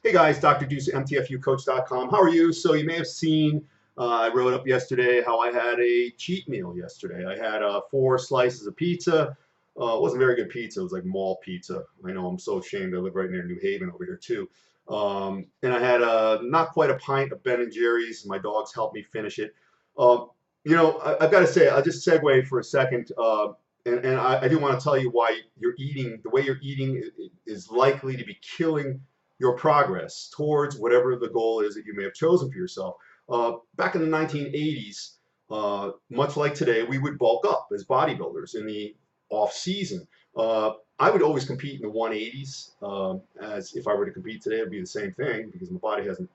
Hey guys, Dr. Deuce, MTFUcoach.com. How are you? So you may have seen, I wrote up yesterday how I had a cheat meal yesterday. I had 4 slices of pizza. It wasn't very good pizza. It was like mall pizza. I know, I'm so ashamed. I live right near New Haven over here too. And I had not quite a pint of Ben& Jerry's. My dogs helped me finish it. Um, I've got to say, I'll just segue for a second. And I do want to tell you why you're eating, the way you're eating is likely to be killing your progress towards whatever the goal is that you may have chosen for yourself. Back in the 1980s, much like today, we would bulk up as bodybuilders in the off season. I would always compete in the 180s. As if I were to compete today, it would be the same thing because my body hasn't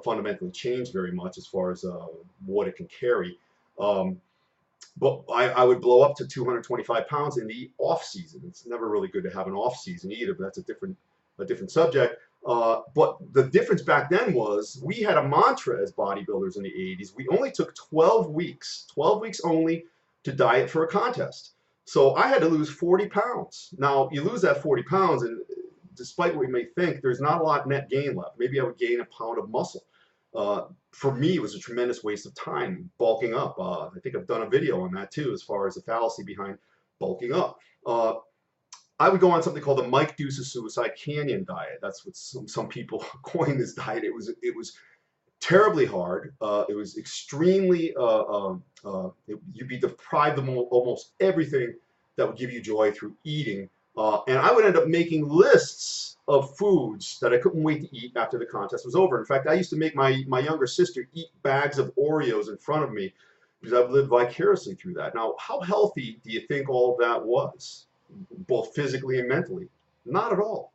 fundamentally changed very much as far as what it can carry. But I would blow up to 225 pounds in the off season. It's never really good to have an off season either, but that's a different subject. But the difference back then was we had a mantra as bodybuilders in the 80s. We only took 12 weeks only to diet for a contest. So I had to lose 40 pounds. Now, you lose that 40 pounds, and despite what you may think, there's not a lot net gain left. Maybe I would gain a pound of muscle. For me, it was a tremendous waste of time bulking up. I think I've done a video on that too, as far as the fallacy behind bulking up. I would go on something called the Mike Deuce's Suicide Canyon diet. That's what some people coined this diet. It was terribly hard. It was extremely, you'd be deprived of almost everything that would give you joy through eating. And I would end up making lists of foods that I couldn't wait to eat after the contest was over. In fact, I used to make my younger sister eat bags of Oreos in front of me because I've lived vicariously through that. Now, how healthy do you think all of that was, both physically and mentally? Not at all.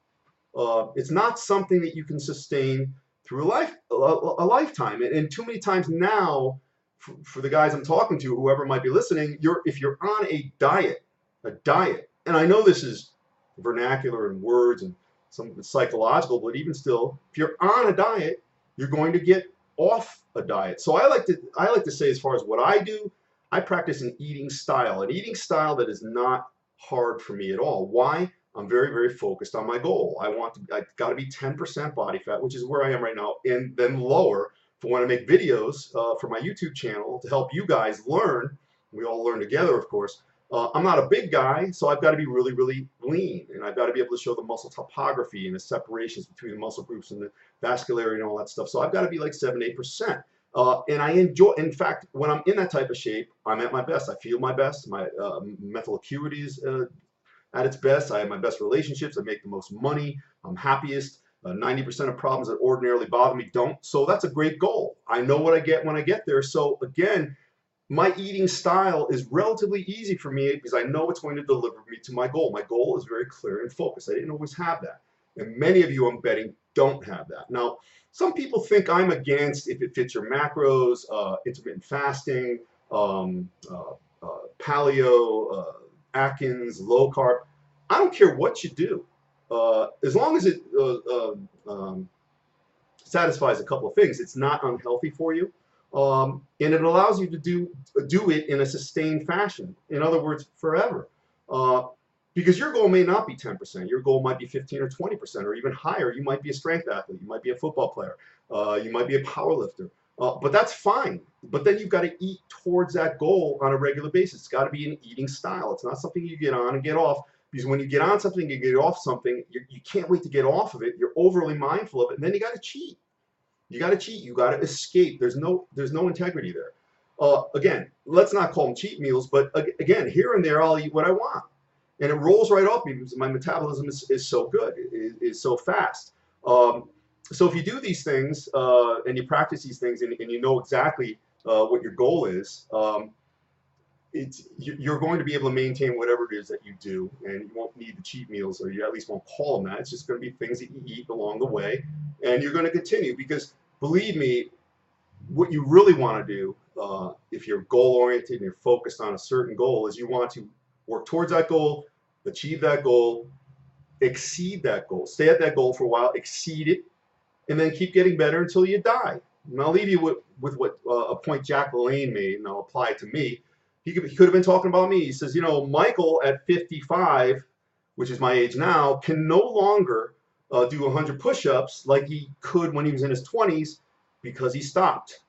It's not something that you can sustain through a lifetime. And too many times now, for the guys I'm talking to, whoever might be listening, if you're on a diet, and I know this is vernacular and words and some psychological, but even still, if you're on a diet, you're going to get off a diet. So I like to say, as far as what I do, I practice an eating style that is not hard for me at all. Why? I'm very, very focused on my goal. I've got to be 10% body fat, which is where I am right now, and then lower for when I make videos for my YouTube channel to help you guys learn. We all learn together, of course. I'm not a big guy, so I've got to be really, really lean, and I've got to be able to show the muscle topography and the separations between the muscle groups and the vascularity and all that stuff. So I've got to be like 7-8%. And I enjoy, in fact, when I'm in that type of shape, I'm at my best. I feel my best. My mental acuity is at its best. I have my best relationships. I make the most money. I'm happiest. 90% of problems that ordinarily bother me don't. So that's a great goal. I know what I get when I get there. So again, my eating style is relatively easy for me because I know it's going to deliver me to my goal. My goal is very clear and focused. I didn't always have that. And many of you, I'm betting, don't have that. Now, some people think I'm against, if it fits your macros, intermittent fasting, paleo, Atkins, low carb. I don't care what you do. As long as it satisfies a couple of things, it's not unhealthy for you. And it allows you to do it in a sustained fashion. In other words, forever. Because your goal may not be 10%. Your goal might be 15 or 20% or even higher. You might be a strength athlete. You might be a football player. You might be a power lifter. But that's fine. But then you've got to eat towards that goal on a regular basis. It's got to be an eating style. It's not something you get on and get off. Because when you get on something, you get off something, you can't wait to get off of it. You're overly mindful of it. And then you got to cheat. You got to cheat. You got to escape. There's no integrity there. Again, let's not call them cheat meals. But again, here and there, I'll eat what I want. And it rolls right off me because my metabolism is so good, is so fast. So if you do these things and you practice these things and you know exactly what your goal is, you're going to be able to maintain whatever it is that you do, and you won't need the cheat meals, or you at least won't call them that. It's just going to be things that you eat along the way, and you're going to continue because, believe me, what you really want to do, if you're goal-oriented and you're focused on a certain goal, is you want to work towards that goal, achieve that goal, exceed that goal, stay at that goal for a while, exceed it, and then keep getting better until you die. And I'll leave you with what a point Jack LaLanne made, and I'll apply it to me. He could have been talking about me. He says, you know, Michael at 55, which is my age now, can no longer do 100 push-ups like he could when he was in his 20s because he stopped.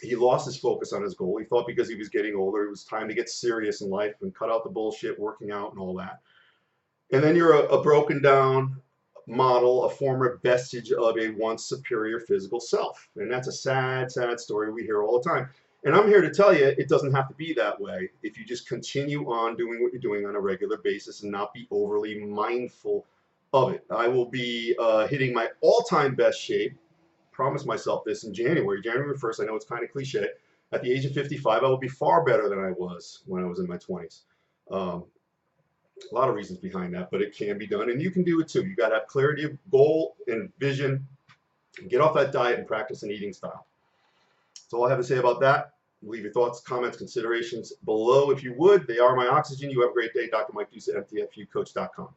He lost his focus on his goal. He thought because he was getting older, it was time to get serious in life and cut out the bullshit, working out and all that. And then you're a broken down model, a former vestige of a once superior physical self. And that's a sad, sad story we hear all the time. And I'm here to tell you, it doesn't have to be that way if you just continue on doing what you're doing on a regular basis and not be overly mindful of it. I will be hitting my all-time best shape. Promised myself this in January 1st. I know it's kind of cliche. At the age of 55, I will be far better than I was when I was in my 20s. A lot of reasons behind that, but it can be done, and you can do it too. You got to have clarity of goal and vision. Get off that diet and practice an eating style. That's all I have to say about that. Leave your thoughts, comments, considerations below if you would. They are my oxygen. You have a great day. Dr. Mike Deuce at MTFUcoach.com.